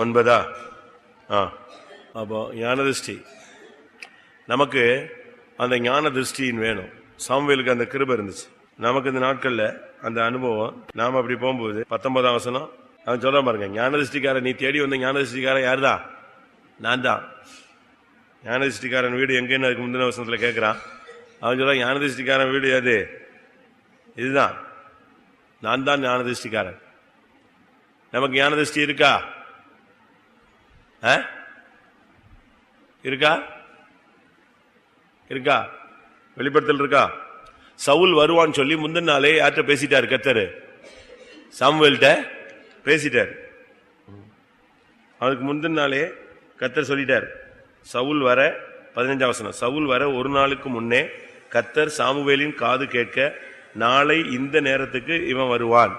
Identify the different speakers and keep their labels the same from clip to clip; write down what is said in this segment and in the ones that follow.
Speaker 1: 9 அப்போ ஞான திருஷ்டி நமக்கு அந்த ஞான திருஷ்டின்னு வேணும். சாமுவேலுக்கு அந்த கிருபை இருந்துச்சு. நமக்கு இந்த நாட்கள்ல அந்த அனுபவம். நாம அப்படி போகும்போது 19ஆம் வசனம் அவன் சொல்ல பாருங்க, ஞான திருஷ்டிக்காரன் நீ தேடி வந்த ஞான திருஷ்டிக்காரன் யாருதான்? நான் தான். ஞான திருஷ்டிக்காரன் வீடு எங்கன்னு அதுக்கு முந்தின வசனத்துல கேட்கிறான். அவன் சொல்ல ஞான திருஷ்டிக்காரன் வீடு அது இதுதான், நான் தான் ஞான திருஷ்டிக்காரன். நமக்கு ஞான திருஷ்டி இருக்கா? இருக்கா? இருக்கா? வெளிப்படுத்தல் இருக்கா? சவுல் வருவான்னு சொல்லி முந்தின நாளே யார்கிட்ட பேசிட்டாரு? கர்த்தர் சாமுவேல்கிட்ட பேசிட்டார். அதுக்கு முந்தின நாளே கர்த்தர் சொல்லிட்டார், சவுல் வர 15ஆம் வசனம், சவுல் வர ஒரு நாளுக்கு முன்னே கர்த்தர் சாமுவேலின் காது கேட்க, நாளை இந்த நேரத்துக்கு இவன் வருவான்,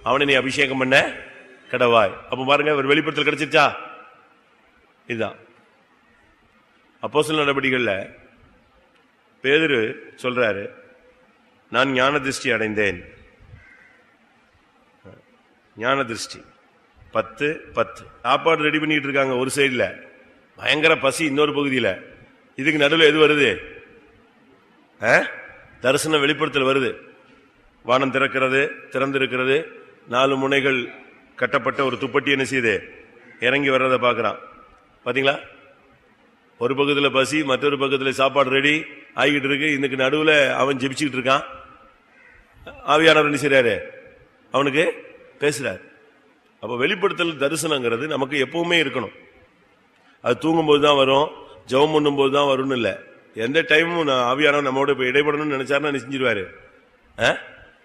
Speaker 1: அவனை நீ அபிஷேகம் பண்ண கடவாய். அப்ப பாருங்க, ஒரு வெளிப்படுத்தல் கிடைச்சிருச்சா? இதுதான் அப்போஸ்தலர் நடபடிகள்ல பேதுரு சொல்றாரு, நான் ஞான திருஷ்டி அடைந்தேன். ஞான திருஷ்டி 10:10 சாப்பாடு ரெடி பண்ணிட்டு இருக்காங்க ஒரு சைடுல, பயங்கர பசி இன்னொரு பகுதியில. இதுக்கு நடுவில் எது வருது? தரிசனம் வெளிப்படுத்தல் வருது. வானம் திறக்கிறது, திறந்திருக்கிறது, 4 முனைகள் கட்டப்பட்ட ஒரு துப்பட்டி என்ன செய்யுது? இறங்கி வர்றதை பார்க்கிறான். பாத்தீங்களா? ஒரு பக்கத்தில் பசி, மற்றொரு பக்கத்தில் சாப்பாடு ரெடி ஆகிட்டு இருக்கு. இதுக்கு நடுவில் அவன் ஜெபிச்சுக்கிட்டு இருக்கான். ஆவியானவர் என்ன செய்றாரு? அவனுக்கு பேசுறாரு. அப்ப வெளிப்படுத்தல் தரிசனங்கிறது நமக்கு எப்பவுமே இருக்கணும். அது தூங்கும்போது தான் வரும், ஜெபம் பண்ணும் போது தான் வரும்னு இல்லை. எந்த டைமும் ஆவியானவர் நம்மோட இப்ப இடைப்படணும்னு நினைச்சாருன்னா செஞ்சிருவாரு,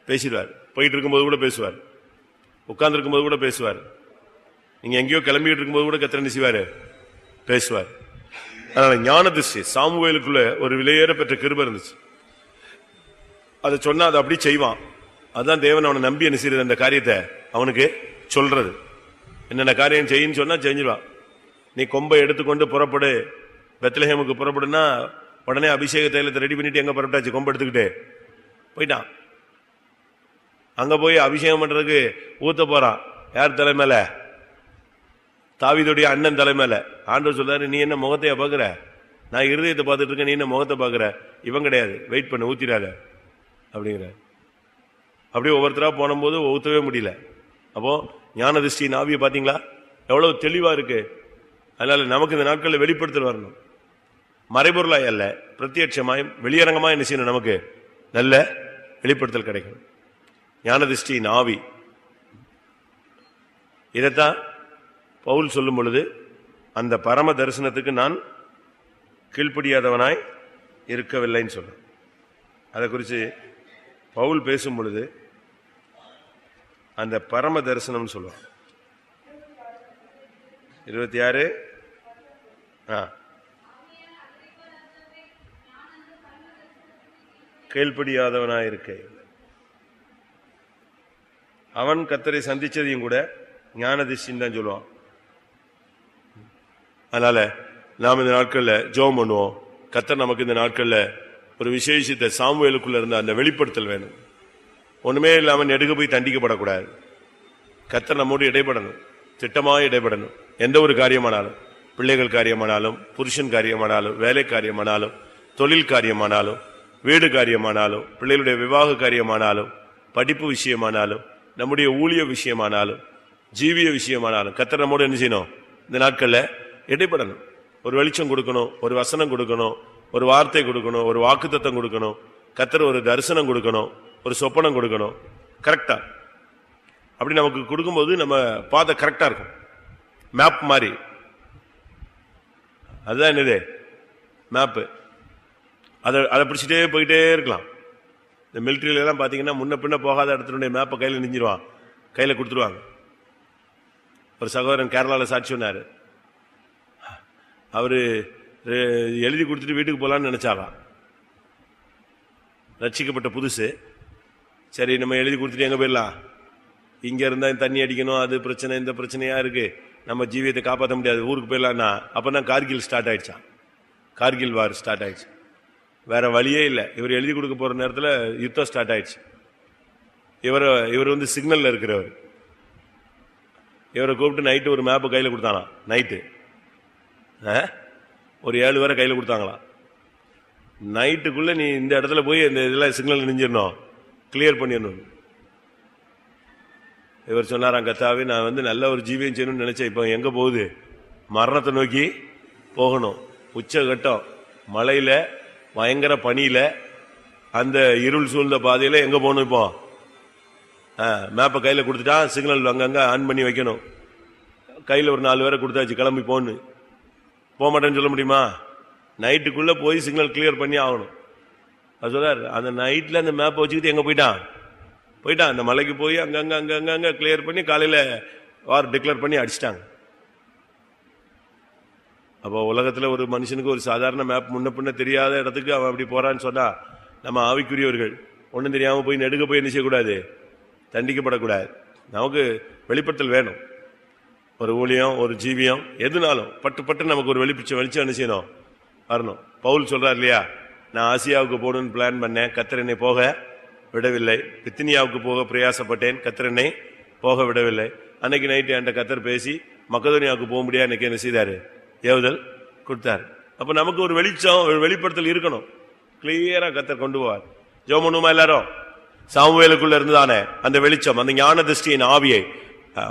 Speaker 1: பேசிடுவார். போயிட்டு இருக்கும்போது கூட பேசுவார், உட்கார்ந்து இருக்கும்போது கூட பேசுவார், நீங்க எங்கேயோ கிளம்பிட்டு இருக்கும்போது கூட கர்த்தர் என்ன செய்வாரு? பேசுவார். அதனால ஞான திருஷ்டி சாமுவேலுக்குள்ள ஒரு விலையேற பெற்ற கிருபை இருந்துச்சு. அதை சொன்னா அதை அப்படி செய்வான். அதுதான் தேவன் அவனை நம்பி என்ன செய்யறது? அந்த காரியத்தை அவனுக்கு சொல்றது. என்னென்ன காரியம் செய்யின்னு சொன்னா செஞ்சிருவான். நீ கொம்பை எடுத்துக்கொண்டு புறப்படு, பெத்லஹேமுக்கு புறப்படுனா உடனே அபிஷேக தைலத்தை ரெடி பண்ணிட்டு எங்க புறப்பட்டாச்சு? கொம்பை எடுத்துக்கிட்டு போயிட்டான். அங்க போய் அபிஷேகம் பண்றதுக்கு ஊத்த போறான். யார் தலைமையில? தாவீதுடைய அண்ணன் தலைமையில. ஆண்டவர் சொல்றாரு, நீ என்ன முகத்தையா பாக்குற? நான் இருதயத்தை பார்த்துட்டு இருக்கேன், நீ என்ன முகத்தை பாக்குற? இவன் கிடையாது, வெயிட் பண்ண, ஊத்திராத அப்படிங்கிற. அப்படியே ஒவ்வொருத்தரா போன போது ஊத்தவே முடியல. அப்போ ஞான திருஷ்டியின் ஆவியை பாத்தீங்களா எவ்வளவு தெளிவா இருக்கு. அதனால நமக்கு இந்த நாட்களில் வெளிப்படுத்தல் வரணும். மறைபொருளாய் அல்ல, பிரத்யட்சமாய் வெளியரங்கமாய் என்ன செய்யணும்? நமக்கு நல்ல வெளிப்படுத்தல் கிடைக்கும். ஞான திருஷ்டியின் ஆவி. இதைத்தான் பவுல் சொல்லும் பொழுது, அந்த பரம தரிசனத்துக்கு நான் கீழ்ப்படியாதவனாய் இருக்கவில்லைன்னு சொல்ல. அதை குறித்து பவுல் பேசும் பொழுது அந்த பரம தரிசனம் சொல்லுவான். 26 கீழ்ப்படியாதவனாயிருக்க. அவன் கர்த்தரை சந்திச்சதையும் கூட ஞான திருஷ்டின்னு தான் சொல்லுவான். அதனால நாம் இந்த நாட்கள்ல ஜெபம் பண்ணுவோம். கர்த்தர் நமக்கு இந்த நாட்கள்ல ஒரு விசேஷத்தை சாமுவேலுக்குள்ள இருந்த அந்த வெளிப்படுத்தல் வேணும். ஒண்ணுமே இல்லாமல் நெடுக போய் தண்டிக்கப்படக்கூடாது. கர்த்தர் நம்மோடு இடைப்படணும், திட்டமாக இடைப்படணும். எந்த ஒரு காரியமானாலும், பிள்ளைகள் காரியமானாலும், புருஷன் காரியமானாலும், வேலை காரியமானாலும், தொழில் காரியமானாலும், வீடு காரியமானாலும், பிள்ளைகளுடைய விவாக காரியமானாலும், படிப்பு விஷயமானாலும், நம்முடைய ஊழிய விஷயமானாலும், ஜீவிய விஷயமானாலும், கர்த்தர் நம்மோடு என்ன செய்யணும்? இந்த நாட்கள்ல இடைப்படணும். ஒரு வெளிச்சம் கொடுக்கணும், ஒரு வசனம் கொடுக்கணும், ஒரு வார்த்தை கொடுக்கணும், ஒரு வாக்குத்தத்தம் கொடுக்கணும், கர்த்தர் ஒரு தரிசனம் கொடுக்கணும், ஒரு சொப்பனம் கொடுக்கணும். கரெக்டா அப்படி நமக்கு கொடுக்கும்போது நம்ம பாதை கரெக்டா இருக்கும். மேப் மாதிரி. அதுதான் என்னது? மேப்பு. அதை பிடிச்சிட்டே போயிட்டே இருக்கலாம். இந்த மிலிட்டரியில எல்லாம் பாத்தீங்கன்னா முன்ன பின்ன போகாத இடத்துடைய மேப்பை கையில் நெஞ்சிருவான், கையில கொடுத்துருவாங்க. ஒரு சகோதரன் கேரளாவில் சாட்சி சொன்னாரு. அவரு எழுதி கொடுத்துட்டு வீட்டுக்கு போலான்னு நினைச்சாராம். ரட்சிக்கப்பட்ட புதுசு. சரி, நம்ம எழுதி கொடுத்துட்டு எங்க போயிடலாம்? இங்க இருந்தா தண்ணி அடிக்கணும், அது பிரச்சனை, இந்த பிரச்சனையா இருக்கு, நம்ம ஜீவியத்தை காப்பாற்ற முடியாது, ஊருக்கு போயிடலாம்னா அப்பதான் கார்கில் ஸ்டார்ட் ஆயிடுச்சான். கார்கில் வார் ஸ்டார்ட் ஆயிடுச்சு. வேற வழியே இல்லை. இவர் எழுதி கொடுக்க போற நேரத்தில் யுத்தம் ஸ்டார்ட் ஆயிடுச்சு. இவர் சிக்னல்ல இருக்கிறவர். இவரை கூப்பிட்டு நைட்டு ஒரு மேப்பு கையில் கொடுத்தானா, நைட்டு ஒரு 7 பேரை கையில் கொடுத்தாங்களா. நைட்டுக்குள்ள நீ இந்த இடத்துல போய் இந்த இதெல்லாம் சிக்னல் நெஞ்சிடணும், கிளியர் பண்ணிடணும். இவர் சொன்னாராம், கத்தாவே நான் நல்ல ஒரு ஜீவியம் செய்யணும்னு நினைச்சேன், இப்போ எங்க போகுது, மரணத்தை நோக்கி போகணும். உச்சகட்டம் மழையில, பயங்கர பனியில, அந்த இருள் சூழ்ந்த பாதையில எங்க போகணும் இப்போ? மேப்பை கையில கொடுத்துட்டா சிக்னல் அங்கங்க ஆன் பண்ணி வைக்கணும். கையில ஒரு 4 பேரை கொடுத்தாச்சு, கிளம்பி போன்னு. போக மாட்டேன்னு சொல்ல முடியுமா? நைட்டுக்குள்ள போய் சிக்னல் கிளியர் பண்ணி ஆகணும். அது சொல்றாரு, அந்த நைட்ல அந்த மேப்பை வச்சுக்கிட்டு எங்க போயிட்டான், அந்த மலைக்கு போய் அங்கங்க கிளியர் பண்ணி காலையில வார் டிக்ளேர் பண்ணி அடிச்சிட்டாங்க. அப்போ உலகத்துல ஒரு மனுஷனுக்கு ஒரு சாதாரண மேப் முன்ன பின்ன தெரியாத இடத்துக்கு அவன் அப்படி போறான்னு சொன்னா, நம்ம ஆவிக்குரியவர்கள் ஒன்றும் தெரியாம போய் நெடுக்க போய் என்ன செய்யக்கூடாது, தண்டிக்கப்படக்கூடாது. நமக்கு வெளிப்படுத்தல் வேணும். ஒரு ஊழியம், ஒரு ஜீவியம், எதுனாலும் பட்டு நமக்கு ஒரு வெளிச்சம் என்ன செய்யணும், வரணும். பவுல் சொல்றார் இல்லையா, நான் ஆசியாவுக்கு போகணும்னு பிளான் பண்ணேன், கர்த்தர் என்னை போக விடவில்லை. பித்தினியாவுக்கு போக பிரயாசப்பட்டேன், கர்த்தர் என்னை போக விடவில்லை. அன்னைக்கு நைட்டு என்கிட்ட கர்த்தர் பேசி மக்கதோனியாவுக்கு போக முடியாது, எனக்கு என்ன செய்தாரு, ஏவுதல் கொடுத்தாரு. அப்ப நமக்கு ஒரு வெளிச்சம், ஒரு வெளிப்படுத்தல் இருக்கணும். கிளியரா கர்த்தர் கொண்டு போவார். ஜெபம் பண்ணுமா எல்லாரும்? சாமுவேலுக்குள்ள இருந்துதானே அந்த வெளிச்சம், அந்த ஞான திருஷ்டியின் ஆவியை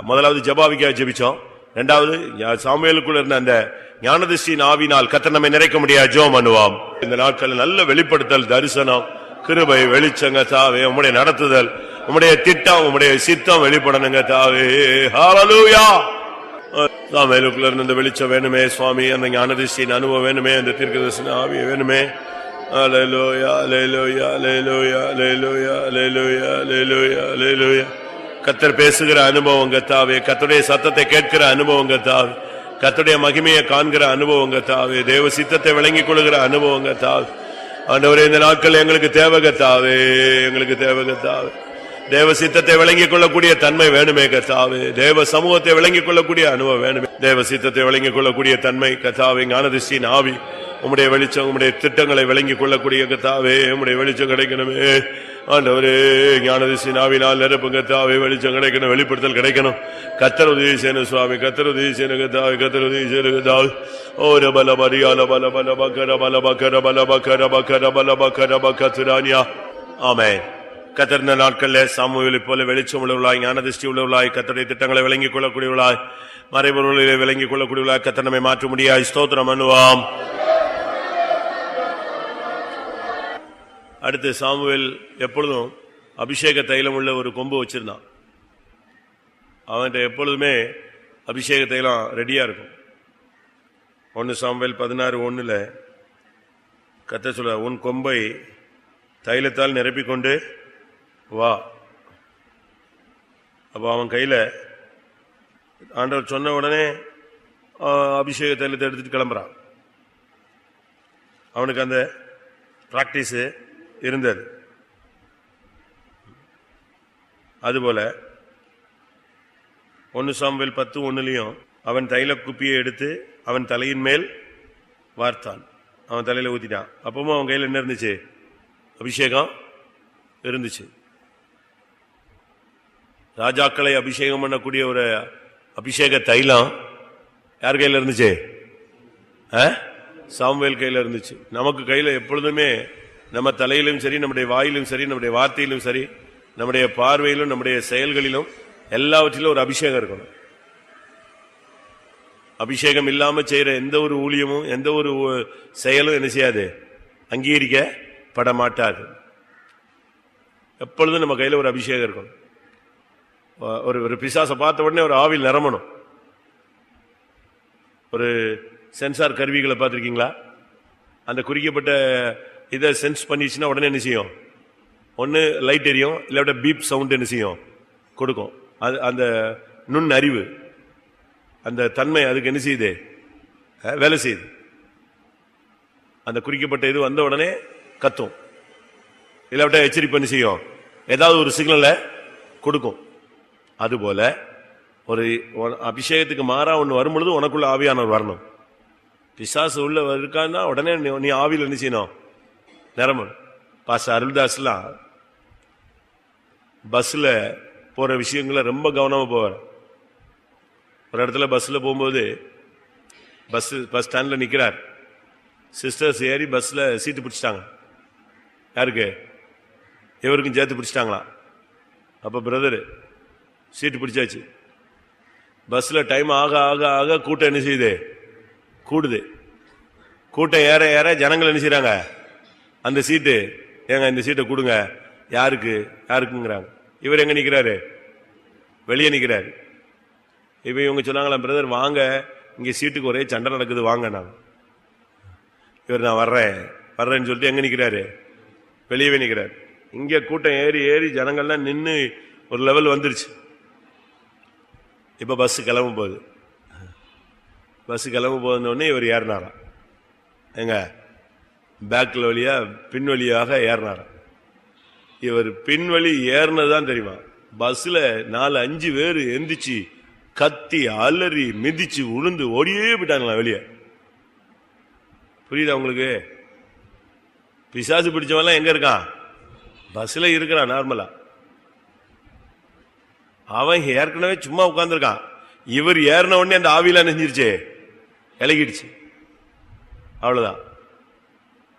Speaker 1: முதலாவது ஜெபாவிக்காக ஜெபிச்சோம். 2வது சாமுவேலுக்குள்ள இருந்த அந்த ஞான திருஷ்டியின் ஆவினால் கர்த்தர் நம்மை நிறைக்க முடியாது. ஜெபம் பண்ணுவோம். இந்த நாட்கள் நல்ல வெளிப்படுத்தல், தரிசனம், கிருபை, வெளிச்சங்க தாவே, உம்முடைய நடத்துதல், உம்முடைய திட்டம், உம்முடைய சித்தம் வெளிப்படணுங்க தாவே. ஹல்லேலூயா. சாமுவேலுக்குள்ள இருந்த அந்த வெளிச்சம் வேணுமே சுவாமி, அந்த ஞான திருஷ்டியின் அனுபவம் வேணுமே, அந்த தீர்க்கதரிசன ஆவி வேணுமே. ஹல்லேலூயா, ஹல்லேலூயா, ஹல்லேலூயா, ஹல்லேலூயா, ஹல்லேலூயா, ஹல்லேலூயா, ஹல்லேலூயா. கர்த்தர் பேசுகிற அனுபவம் கர்த்தாவே, கர்த்தருடைய சத்தத்தை கேட்கிற அனுபவம் கர்த்தாவே, கர்த்தருடைய மகிமையை காண்கிற அனுபவம் கர்த்தாவே, தேவ சித்தத்தை விளங்கிக் கொள்கிற அனுபவம் கர்த்தாவே. ஆண்டவரே, இந்த நாட்கள் எங்களுக்கு தேவை கர்த்தாவே, எங்களுக்கு தேவை கர்த்தாவே. தேவ சித்தத்தை விளங்கிக் கொள்ளக்கூடிய தன்மை வேணுமே கர்த்தாவே. தேவ சமூகத்தை விளங்கிக் கொள்ளக்கூடிய அனுபவம் வேணுமே. தேவ சித்தத்தை விளங்கிக் கொள்ளக்கூடிய தன்மை கர்த்தாவே, ஞானதிஷ்டியின் ஆவி, உம்முடைய வெளிச்சம், உம்முடைய திட்டங்களை விளங்கிக் கொள்ளக்கூடிய கர்த்தாவே, உம்முடைய வெளிச்சம் கிடைக்கணுமே ஆண்டவரே. ஞானதிஷ்டியின் ஆவினால் நிரப்பும் கர்த்தாவே, வெளிச்சம் கிடைக்கணும், வெளிப்படுத்தல் கிடைக்கணும். கர்த்தர் உதவி செய்யணும் சுவாமி, கர்த்தர் உதவி செய்யணும் கர்த்தாவே, கர்த்தர் உதவி செய்யணும் கர்த்தாவே. ஓர பல மரியால பல பல பக்கர பல பக்கர பல பக்கர பக்கர பல பக்கர பக்கத்துரானியா. ஆமென். கர்த்தர் இந்த நாட்கள்ல சாமுவேலை போல வெளிச்சம் உள்ளவளாய், ஞானதிஷ்டி உள்ளவளாய், கர்த்தருடைய திட்டங்களை விளங்கிக் கொள்ளக்கூடியவளாய், மறைபொருளிலே விளங்கிக் கொள்ளக்கூடியவளாய் கர்த்தர் நம்மை மாற்ற முடியாது. ஸ்தோத்திரம் பண்ணுவோம். அடுத்து சாமுவேல் எப்பொழுதும் அபிஷேக தைலம் உள்ள ஒரு கொம்பு வச்சிருந்தான். அவன்கிட்ட எப்பொழுதுமே அபிஷேக தைலம் ரெடியா இருக்கும். 1 சாமுவேல் 16:1 கர்த்தர் சொல்ல, உன் கொம்பை தைலத்தால் நிரப்பிக்கொண்டு வா. அப்ப அவன் கையில ஆண்டவர் சொன்ன உடனே அபிஷேக தைலத்தை எடுத்துட்டு கிளம்புறான். அவனுக்கு அந்த பிராக்டிஸ் இருந்தது. அதுபோல 1 சாமுவேல் 10:1 அவன் தைல குப்பியை எடுத்து அவன் தலையின் மேல் வார்த்தான். அவன் தலையில ஊத்திட்டான். அப்பவும் அவன் கையில் என்ன இருந்துச்சு, அபிஷேகம் இருந்துச்சு. ராஜாக்களை அபிஷேகம் பண்ணக்கூடிய ஒரு அபிஷேக தைலம் யார் கையில இருந்துச்சு? சாமுவேல் கையில இருந்துச்சு. நமக்கு கையில எப்பொழுதுமே நம்ம தலையிலும் சரி, நம்முடைய வாயிலும் சரி, நம்முடைய வார்த்தையிலும் சரி, நம்முடைய பார்வையிலும், நம்முடைய செயல்களிலும் எல்லாவற்றிலும் ஒரு அபிஷேகம் இருக்கணும். அபிஷேகம் இல்லாம செய்யற எந்த ஒரு ஊழியமும், எந்த ஒரு செயலும் என்ன செய்யாது, அங்கீகரிக்கப்பட மாட்டாது. எப்பொழுதும் நம்ம கையில ஒரு அபிஷேகம் இருக்கணும். ஒரு பிசாசை பார்த்த உடனே ஒரு ஆவில் நிரம்பணும். ஒரு சென்சார் கருவிகளை பார்த்திருக்கீங்களா? அந்த குறிக்கப்பட்ட இதை சென்ஸ் பண்ணிச்சுன்னா உடனே என்ன செய்யும், ஒன்னு லைட் எரியும், இல்லாட்ட பீப் சவுண்ட் என்ன செய்யும், கொடுக்கும். அது அந்த நுண் அறிவு, அந்த தன்மை அதுக்கு என்ன செய்யுது, வேலை செய்யுது. அந்த குறிக்கப்பட்ட இது வந்த உடனே கத்தும், இல்லாட்ட எச்சரிப்பு என்ன செய்யும், ஏதாவது ஒரு சிக்னலை கொடுக்கும். அதுபோல ஒரு அபிஷேகத்துக்கு மாறா ஒன்று வரும்பொழுது உனக்குள்ள ஆவியானவர் வரணும். பிசாசு உள்ள இருக்கான்னா உடனே நீ ஆவியில் என்ன செய்யணும், நிரம்பணும். பாஸ்டர் அருள்தாஸ்லாம் பஸ்ல போற விஷயங்கள ரொம்ப கவனமா போவார். ஒரு இடத்துல பஸ்ல போகும்போது பஸ் ஸ்டாண்ட்ல நிக்கிறார். சிஸ்டர்ஸ் ஏறி பஸ்ல சீட்டு பிடிச்சிட்டாங்க. யாருக்கு? இவருக்கும் சேர்த்து பிடிச்சிட்டாங்களா? அப்ப பிரதர் சீட்டு பிடிச்சாச்சு. பஸ்ல டைம் ஆக ஆக ஆக கூட்டம் என்ன செய்யுது? கூடுது. கூட்டம் ஏற ஏற ஜனங்கள் என்ன செய்யறாங்க? அந்த சீட்டு, ஏங்க இந்த சீட்டை கொடுங்க. யாருக்கு? யாருக்குங்கிறாங்க. இவர் எங்க நிக்கிறாரு? வெளியே நிக்கிறாரு. இப்ப இவங்க சொன்னாங்களா, பிரதர் வாங்க, இங்க சீட்டுக்கு ஒரே சண்டை நடக்குது, வாங்க. நான் இவர் நான் வர்றேன்னு சொல்லிட்டு எங்க நிக்கிறாரு? வெளியவே நிக்கிறாரு. இங்க கூட்டம் ஏறி ஏறி ஜனங்கள்லாம் நின்று ஒரு லெவல் வந்துருச்சு. இப்ப பஸ் கிளம்பும் போகுது. பஸ் கிளம்ப போதுன்னு இவர் ஏறினாராம். எங்க பேக்ல வழியா பின் வழியாக ஏறினாராம். இவர் பின்வழி ஏறினதுதான் தெரியுமா, பஸ்ல 4-5 பேர் எந்திரிச்சு கத்தி அலறி மிதிச்சு உளுந்து ஓடியே போயிட்டாங்களா வெளியே. புரியுதா உங்களுக்கு? பிசாசு பிடிச்சவன் எங்க இருக்கான்? பஸ்ல இருக்கிறான் நார்மலா. அவன் ஏற்கனவே சும்மா உட்கார்ந்துருக்கான். இவர் ஏறின உடனே அந்த ஆவியில நெஞ்சிருச்சு, இலகிடுச்சு. அவ்வளவுதான்.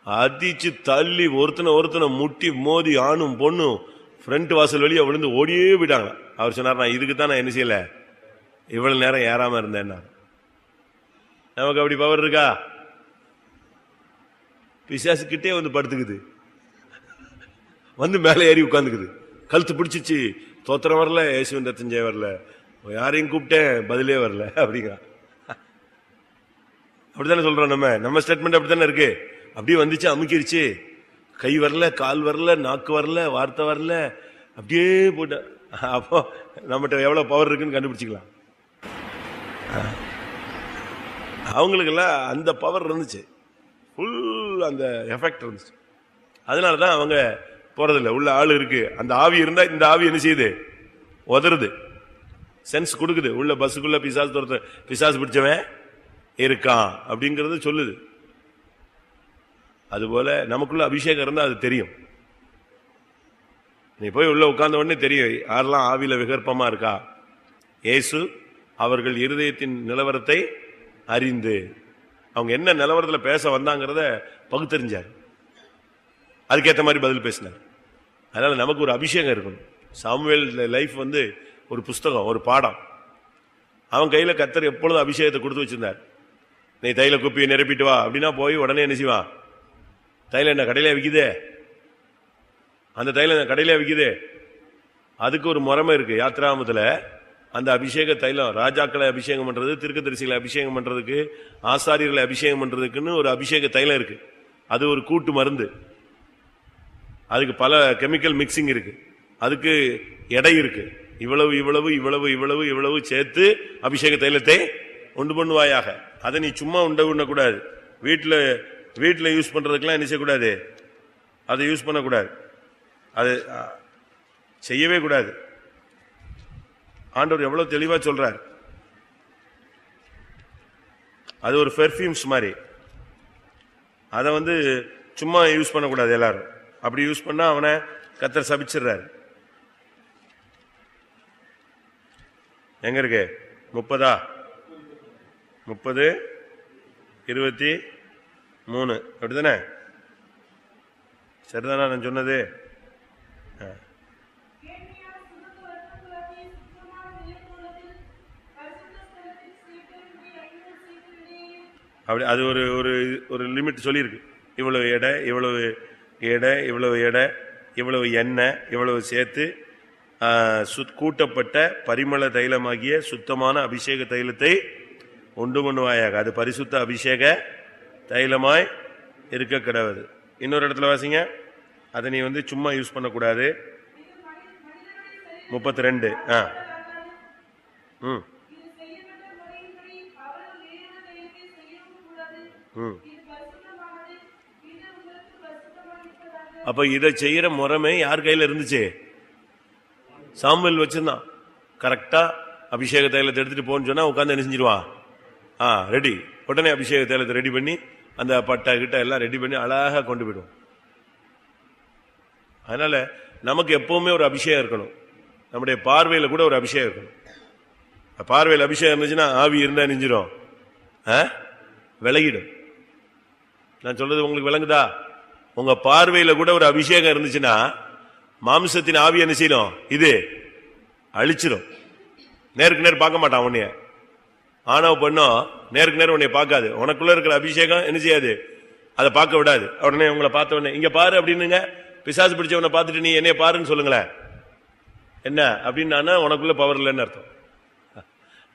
Speaker 1: அதிச்சு தள்ளி ஒருத்தனை முட்டி மோதி ஆணும் பொண்ணும் ஃப்ரண்ட் வாசல் வெளியே விழுந்து ஓடியே போயிட்டாங்க. அவர் சொன்னார், நான் இதுக்கு தான் நான் என்ன செய்யல, இவ்வளவு நேரம் ஏறாம இருந்தேன். நமக்கு அப்படி பவர் இருக்கா? பிசாசு கிட்டே வந்து படுத்துக்குது, வந்து மேலே ஏறி உட்காந்துக்குது, கழுத்து பிடிச்சிச்சு. தோத்திரம் வரல, இயேசுவின் ரத்தம் ஜெயம் வரல, யாரையும் கூப்பிட்டேன் பதிலே வரல அப்படிங்கிறான். அப்படித்தானே சொல்றோம். நம்ம ஸ்டேட்மெண்ட் அப்படித்தானே இருக்கு. அப்படியே வந்துச்சு, அமுக்கிருச்சு. கை வரல, கால் வரல, நாக்கு வரல, வார்த்தை வரல, அப்படியே போட்ட. அப்போ நம்மகிட்ட எவ்வளவு பவர் இருக்குன்னு கண்டுபிடிச்சிக்கலாம். அவங்களுக்கெல்லாம் அந்த பவர் இருந்துச்சு, ஃபுல் அந்த எஃபெக்ட் இருந்துச்சு. அதனாலதான் அவங்க போறதில்லை. உள்ள ஆள் இருக்கு, அந்த ஆவி இருந்தா இந்த ஆவி என்ன செய்யுது? உதறுது, சென்ஸ் கொடுக்குது. உள்ள பஸ்ஸுக்குள்ள பிசாசு பிடிச்சவன் இருக்கான் அப்படிங்கறது சொல்லுது. அதுபோல நமக்குள்ள அபிஷேகம் இருந்தா அது தெரியும். நீ போய் உள்ள உட்கார்ந்த உடனே தெரியும் யாரெல்லாம் ஆவியில விகற்பமா இருக்கா. இயேசு அவர்கள் இருதயத்தின் நிலவரத்தை அறிந்து அவங்க என்ன நிலவரத்துல பேச வந்தாங்கிறத பகுத்தறிஞ்சார். அதுக்கேற்ற மாதிரி பதில் பேசினார். அதனால நமக்கு ஒரு அபிஷேகம் இருக்கணும். சாமுவேல் லைஃப் வந்து ஒரு புஸ்தகம், ஒரு பாடம். அவன் கையில கர்த்தர் எப்பொழுதும் அபிஷேகத்தை கொடுத்து வச்சிருந்தார். நீ தைல குப்பியை நிரப்பிட்டு வா அப்படின்னா போய் உடனே என்ன செய்வான்? தைலம் என்ன கடையில விக்குதே? அந்த தைலம் கடையில விக்குதே. அதுக்கு ஒரு முறைமை இருக்கு. யாத்ராமத்துல அந்த அபிஷேக தைலம், ராஜாக்களை அபிஷேகம் பண்றது, தீர்க்கதரிசிகளை அபிஷேகம் பண்றதுக்கு, ஆசாரியர்களை அபிஷேகம் பண்றதுக்குன்னு ஒரு அபிஷேக தைலம் இருக்கு. அது ஒரு கூட்டு மருந்து. அதுக்கு பல கெமிக்கல் மிக்சிங் இருக்கு. அதுக்கு எடை இருக்கு. இவ்வளவு இவ்வளவு இவ்வளவு இவ்வளவு இவ்வளவு சேர்த்து அபிஷேக தைலத்தை உண்டு பண்ணுவாயாக. அதை நீ சும்மா உண்ணக்கூடாது. வீட்டில் யூஸ் பண்றதுக்கெல்லாம் என்ன செய்யக்கூடாது? அதை யூஸ் பண்ணக்கூடாது. அது செய்யவே கூடாது. ஆண்டவர் எவ்வளவு தெளிவா சொல்றார். அது ஒரு பெர்ஃபியூம்ஸ் மாதிரி. அதை வந்து சும்மா யூஸ் பண்ணக்கூடாது எல்லாரும். அப்படி யூஸ் பண்ணா அவனை கர்த்தர் சபிச்சிடுறாரு. எங்க இருக்கு? 30 23 அப்படித்தானே? சரிதானா நான் சொன்னது? அப்படி அது ஒரு ஒரு லிமிட் சொல்லியிருக்கு. இவ்வளவு எடை, இவ்வளவு எடை, இவ்வளவு எடை, இவ்வளவு எண்ணெய், இவ்வளவு சேர்த்து கூட்டப்பட்ட பரிமள தைலமாகிய சுத்தமான அபிஷேக தைலத்தை உண்டு பண்ணுவாயாக. அது பரிசுத்த அபிஷேக தைலமாய் இருக்க கிடவது. இன்னொரு இடத்துல வாசிங்க. அதை நீ வந்து சும்மா யூஸ் பண்ணக்கூடாது. 32 அப்ப இதை செய்யற முறைமை யார் கையில இருந்துச்சு? சாமுவேல் வச்சிருந்தான். கரெக்டா அபிஷேக தைலத்தை எடுத்துட்டு போன்னு சொன்னா உட்காந்து என்ன செஞ்சிருவான்? ரெடி. உடனே அபிஷேக தைலத்தை ரெடி பண்ணி அந்த பட்டை கிட்ட எல்லாம் ரெடி பண்ணி அழகா கொண்டு போயிடுவோம். அதனால நமக்கு எப்பவுமே ஒரு அபிஷேகம் இருக்கணும். நம்முடைய பார்வையில கூட ஒரு அபிஷேகம் இருக்கணும். பார்வையில் அபிஷேகம் இருந்துச்சுன்னா ஆவி இருந்தா நெஞ்சிடும், விலகிடும். நான் சொல்றது உங்களுக்கு விளங்குதா? உங்க பார்வையில கூட ஒரு அபிஷேகம் இருந்துச்சுன்னா மாம்சத்தின் ஆவி என்ன செய்யணும்? இது அழிச்சிடும். நேருக்கு நேர் பார்க்க மாட்டான் உன்னைய. ஆணவ பெண்ணும் நேருக்கு நேரம் உன்னைய பார்க்காது. உனக்குள்ள இருக்கிற அபிஷேகம் என்ன செய்யாது? அதை பார்க்க விடாது. உடனே உங்களை பார்த்த உடனே இங்க பாரு அப்படின்னுங்க. பிசாசு பிடிச்சவனை பார்த்துட்டு நீ என்னைய பாருன்னு சொல்லுங்களேன், என்ன அப்படின்னு உனக்குள்ள பவர் இல்லைன்னு அர்த்தம்.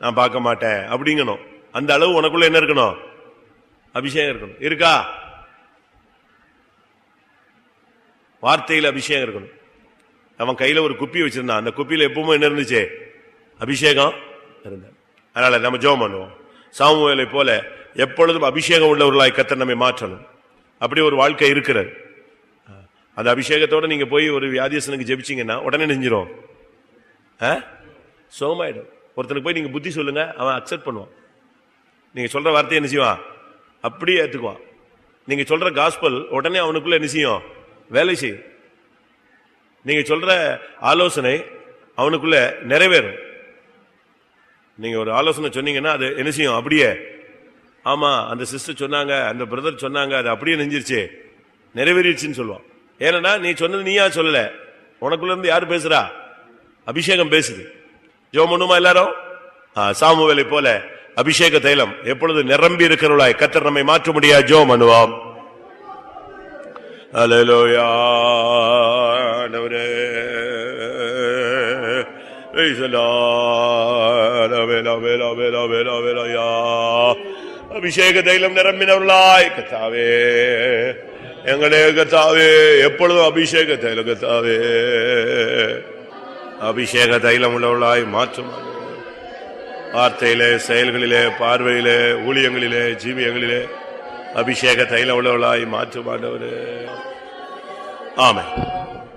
Speaker 1: நான் பார்க்க மாட்டேன் அப்படிங்கணும். அந்த அளவு உனக்குள்ள என்ன இருக்கணும்? அபிஷேகம் இருக்கணும். இருக்கா? வார்த்தையில் அபிஷேகம் இருக்கணும். அவன் கையில ஒரு குப்பி வச்சிருந்தான். அந்த குப்பியில எப்பவுமே என்ன இருந்துச்சு? அபிஷேகம் இருந்த. அதனால நம்ம ஜெபம் பண்ணுவோம். சாமுவேலை போல எப்பொழுதும் அபிஷேகம் உள்ளவர்களாய் கர்த்தர் நம்மை மாற்றணும். அப்படி ஒரு வாழ்க்கை இருக்கிறது. அந்த அபிஷேகத்தோட நீங்க போய் ஒரு வியாதியஸ்தனுக்கு ஜெபிச்சீங்கன்னா உடனே நெஞ்சிரும், சோமாயிடும். ஒருத்தனுக்கு போய் நீங்க புத்தி சொல்லுங்க, அவன் அக்செப்ட் பண்ணுவான். நீங்க சொல்ற வார்த்தையை என்ன செய்வான்? அப்படியே ஏத்துக்குவான். நீங்க சொல்ற காஸ்பல் உடனே அவனுக்குள்ள என்ன செய்யும்? வேலை செய்யும். நீங்க சொல்ற ஆலோசனை அவனுக்குள்ள நிறைவேறும். நீங்க ஒரு ஆலோசனை சொன்னீங்கன்னா அது என்ன செய்யும்? அப்படியே, ஆமா அந்த சிஸ்டர் சொன்னாங்க, அந்த பிரதர் சொன்னாங்க, அது அப்படியே நெஞ்சிருச்சு, நிறைவேறிடுச்சுன்னு சொல்லுவான். ஏன்னா நீ சொன்னது நீயா சொல்லல, உனக்குள்ள இருந்து யாரு பேசுறா? அபிஷேகம் பேசுது. ஜெபம் பண்ணுமா எல்லாரும்? சாமுவேலை போல அபிஷேக தைலம் எப்பொழுது நிரம்பி இருக்கிறவளாய் கர்த்தர் நம்மை மாற்ற முடியாது. ஜெபம் பண்ணுவோம். அல்லேலூயா. அபிஷேக தைலம் நிரம்பினவர்களாய் கர்த்தாவே, எங்களே கர்த்தாவே, எப்பொழுதும் அபிஷேக தைலம் கர்த்தாவே, அபிஷேக தைலம் உள்ளவர்களாய் மாற்றும். வார்த்தையிலே, செயல்களிலே, பார்வையிலே, ஊழியங்களிலே, ஜீவியங்களிலே அபிஷேக தைலம் உள்ளவர்களாய் மாற்றுமாண்டவரே. ஆமென்.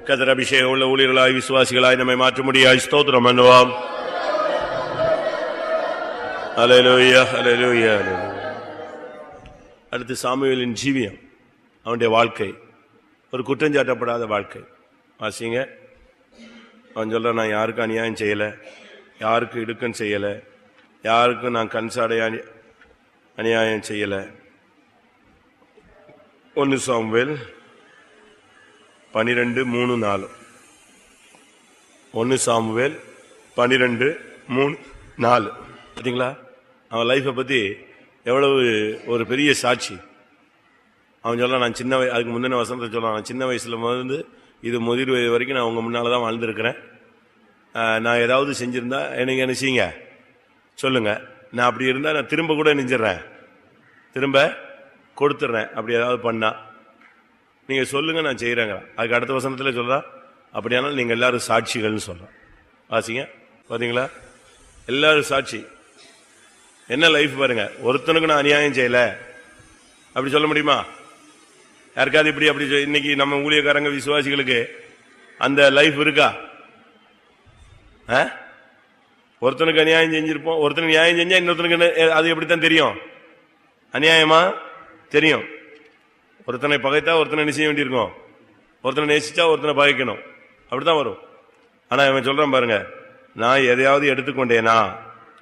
Speaker 1: கர்த்தர் அபிஷேகம் உள்ள ஊழியர்களாய் விசுவாசிகளாய் நம்மை மாற்ற முடியாது. ஸ்தோத்திரம் பண்ணுவோம். அல்லேலூயா, அல்லேலூயா, அல்லேலூயா. அடுத்து சாமுவேலின் ஜீவியம், அவனுடைய வாழ்க்கை ஒரு குற்றஞ்சாட்டப்படாத வாழ்க்கை. வாசிங்க. அவன் சொல்ற, நான் யாருக்கும் அநியாயம் செய்யல, யாருக்கு இடுக்கன் செய்யல, யாருக்கும் நான் கண்சாடைய அநியாயம் செய்யல. 1 சாமுவேல் 12:3-4. 1 சாமுவேல் 12:3-4. பார்த்தீங்களா அவன் லைஃபை பத்தி எவ்வளவு ஒரு பெரிய சாட்சி. அவன் சொல்ல, நான் சின்ன அதுக்கு முந்தின வசனத்தை சொல்றான், நான் சின்ன வயசுல வந்து இது முதிர் வயது வரைக்கும் நான் உங்க முன்னாலதான் வாழ்ந்துருக்கிறேன். நான் ஏதாவது செஞ்சிருந்தா எனக்கு என்ன செய்யுங்க சொல்லுங்க. நான் அப்படி இருந்தா நான் திரும்ப கூட நெஞ்சிடறேன், திரும்ப கொடுத்துட்றேன். அப்படி ஏதாவது பண்ணா நீங்க சொல்லுங்க, நான் செய்யறேங்க. அதுக்கு அடுத்த வசனத்துல சொல்றா, அப்படியானால் நீங்க எல்லாரும் சாட்சிகள்னு சொல்றோம். வாசிங்க. பாத்தீங்களா, எல்லாரும் சாட்சி. என்ன லைஃப் பாருங்க. ஒருத்தனுக்கு நான் அநியாயம் செய்யல அப்படி சொல்ல முடியுமா? யாருக்காவது இப்படி அப்படி இன்னைக்கு நம்ம ஊழியக்காரங்க விசுவாசிகளுக்கு அந்த லைஃப் இருக்கா? ஒருத்தனுக்கு அநியாயம் செஞ்சிருப்போம். ஒருத்தனுக்கு நியாயம் செஞ்சா இன்னொருத்தனுக்கு அது எப்படித்தான் தெரியும்? அநியாயமா தெரியும். ஒருத்தனை பகைத்தா ஒருத்தனை என்ன செய்ய வேண்டியிருக்கும்? ஒருத்தனை நேசிச்சா ஒருத்தனை பகைக்கணும். அப்படித்தான் வரும். ஆனா இவன் சொல்றான் பாருங்க, நான் எதையாவது எடுத்துக்கொண்டேனா,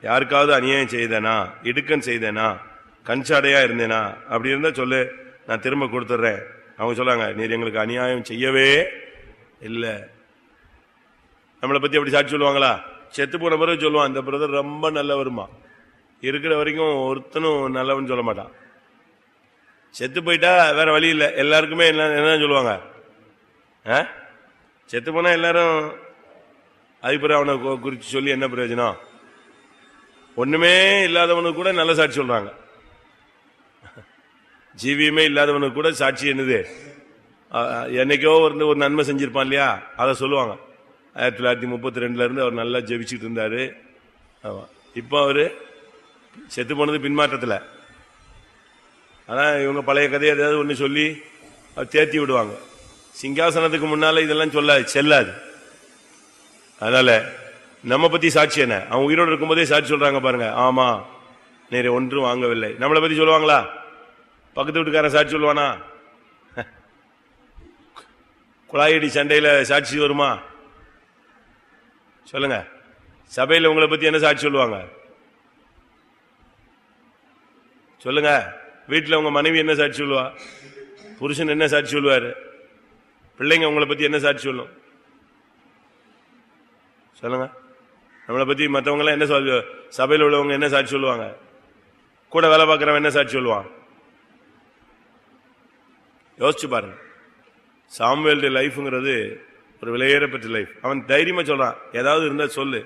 Speaker 1: யாருக்காவது அநியாயம் செய்தேனா, இடுக்கன் செய்தேனா, கண்சாடையா இருந்தேனா, அப்படி இருந்தா சொல்லு, நான் திரும்ப கொடுத்துட்றேன். அவங்க சொல்றாங்க, நீர் எங்களுக்கு அநியாயம் செய்யவே இல்லை. நம்மளை பத்தி அப்படி சாட்சி சொல்லுவாங்களா? செத்து போன பிறகு சொல்லுவான், இந்த பிரதர் ரொம்ப நல்லவருமா. இருக்கிற வரைக்கும் ஒருத்தனும் நல்லவன் சொல்ல மாட்டான். செத்து போயிட்டா வேற வழி இல்லை. எல்லாருக்குமே என்ன சொல்லுவாங்க? செத்து போனா எல்லாரும் அதுக்கு அவனை குறித்து சொல்லி என்ன பிரயோஜனம்? ஒண்ணுமே இல்லாதவனுக்கு கூட நல்ல சாட்சி சொல்றாங்க. ஜீவியமே இல்லாதவனுக்கு கூட சாட்சி என்னது? என்னைக்கோ ஒரு நன்மை செஞ்சிருப்பான் இல்லையா, அதை சொல்லுவாங்க. 1932 இருந்து அவர் நல்லா ஜெபிச்சுட்டு இருந்தாரு. இப்போ அவரு செத்து போனது பின்மாற்றத்தில். ஆனா இவங்க பழைய கதையை ஏதாவது ஒண்ணு சொல்லி தேர்த்தி விடுவாங்க. சிங்காசனத்துக்கு முன்னால இதெல்லாம் செல்லாது. அதனால நம்ம பத்தி சாட்சி என்ன? அவங்க உயிரோடு இருக்கும்போதே சாட்சி சொல்றாங்க பாருங்க. ஆமா, நேரே ஒன்றும் வாங்கவில்லை. நம்மளை பத்தி சொல்லுவாங்களா? பக்கத்து வீட்டுக்காரன் சாட்சி சொல்லுவானா? குழாயடி சண்டையில சாட்சி வருமா? சொல்லுங்க. சபையில் உங்களை பத்தி என்ன சாட்சி சொல்லுவாங்க சொல்லுங்க. வீட்டில் உங்க மனைவி என்ன சாட்சி சொல்லுவா? புருஷன் என்ன சாட்சி சொல்லுவாரு? பிள்ளைங்க உங்களை பத்தி என்ன சாட்சி சொல்லும்? சொல்லுங்க. நம்மளை பத்தி மற்றவங்க எல்லாம் என்ன சபையில் உள்ளவங்க என்ன சாட்சி சொல்லுவாங்க? கூட வேலை பார்க்கிறவன் என்ன சாட்சி சொல்லுவான்? யோசிச்சு பாருங்க. சாமுவேலுடைய லைஃப்ங்கிறது ஒரு விலையேறப்பட்ட லைஃப். அவன் தைரியமா சொல்றான், ஏதாவது இருந்தா சொல்லு,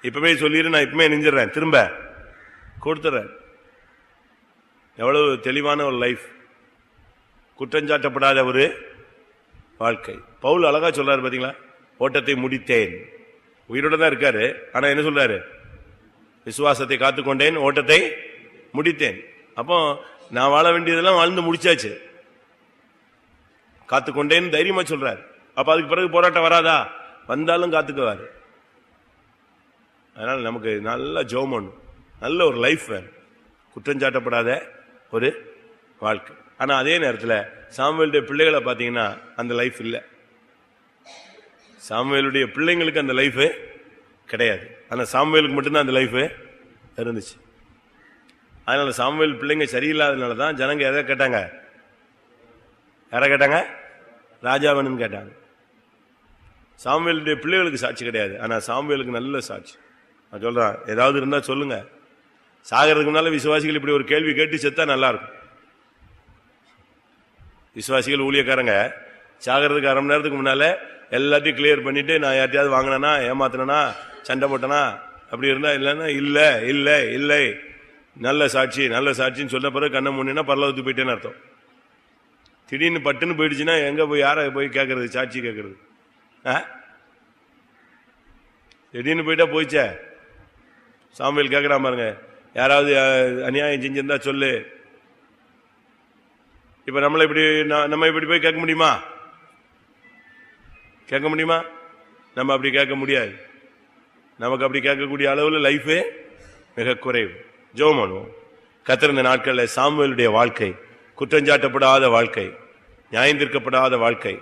Speaker 1: இப்பவே சொல்லிடு, நான் இப்பவே நெஞ்சிடறேன், திரும்ப கொடுத்துறேன். எவ்வளவு தெளிவான ஒரு லைஃப், குற்றஞ்சாட்டப்படாத ஒரு வாழ்க்கை. பவுல் அழகா சொல்றாரு பாத்தீங்களா, ஓட்டத்தை முடித்தேன். உயிரோட தான் இருக்காரு, ஆனா என்ன சொல்றாரு? விசுவாசத்தை காத்துக்கொண்டேன், ஓட்டத்தை முடித்தேன். அப்போ நான் வாழ வேண்டியதெல்லாம் வாழ்ந்து முடிச்சாச்சு, காத்துக்கொண்டேன்னு தைரியமா சொல்றாரு. அப்ப அதுக்கு பிறகு போராட்டம் வராதா? வந்தாலும் காத்துக்குவாரு. அதனால நமக்கு நல்ல ஜெபம் பண்ணணும், நல்ல ஒரு லைஃப் வேணும், குற்றஞ்சாட்டப்படாத ஒரு வாழ்க்கை. ஆனா அதே நேரத்தில் சாமுவேலுடைய பிள்ளைகளை பார்த்தீங்கன்னா அந்த லைஃப் இல்லை. சாமுவேலுடைய பிள்ளைங்களுக்கு அந்த லைஃப் கிடையாது, ஆனா சாமுவேலுக்கு மட்டும்தான் அந்த லைஃப் இருந்துச்சு. அதனால சாமுவேல் பிள்ளைங்க சரியில்லாதனால தான் ஜனங்க எதை கேட்டாங்க? யாரை கேட்டாங்க? ராஜா வேணும்னு கேட்டாங்க. சாமுவேலுடைய பிள்ளைகளுக்கு சாட்சி கிடையாது, ஆனா சாமுவேலுக்கு நல்ல சாட்சி. நான் சொல்றேன், ஏதாவது இருந்தா சொல்லுங்க. சாகிறதுக்கு முன்னால விசுவாசிகள் இப்படி ஒரு கேள்வி கேட்டு செத்தா நல்லா இருக்கும். விசுவாசிகள் ஊழியக்காரங்க சாகிறதுக்கு அரை மணி நேரத்துக்கு முன்னால எல்லாத்தையும் கிளியர் பண்ணிட்டு, நான் யார்ட்டையாவது வாங்கினா, ஏமாத்தினா, சண்டை போட்டனா, அப்படி இருந்தா இல்லைன்னா இல்ல இல்ல இல்லை, நல்ல சாட்சி நல்ல சாட்சின்னு சொன்ன பிறகு கண்ணை முன்னா பரலோகத்துக்கு போயிட்டேன்னு அர்த்தம். திடீர்னு பட்டுன்னு போயிடுச்சுன்னா எங்க போய் யாரை போய் கேட்கறது? சாட்சி கேட்கறது? திடீர்னு போயிட்டா போயிச்சே. சாமுவேல் கேட்கறான் பாருங்க, யாராவது அநியாயம் செஞ்சிருந்தா சொல்லு. இப்ப நம்மள இப்படி நம்ம இப்படி போய் கேட்க முடியுமா? கேட்க முடியுமா? நம்ம அப்படி கேட்க முடியாது. நமக்கு அப்படி கேட்கக்கூடிய அளவுல லைஃபே மிக குறைவு. ஜெபம் பண்ணுவோம். கர்த்தர் இந்த நாட்களில் சாமுவேலுடைய வாழ்க்கை குற்றஞ்சாட்டப்படாத வாழ்க்கை, நியாயந்திருக்கப்படாத வாழ்க்கை,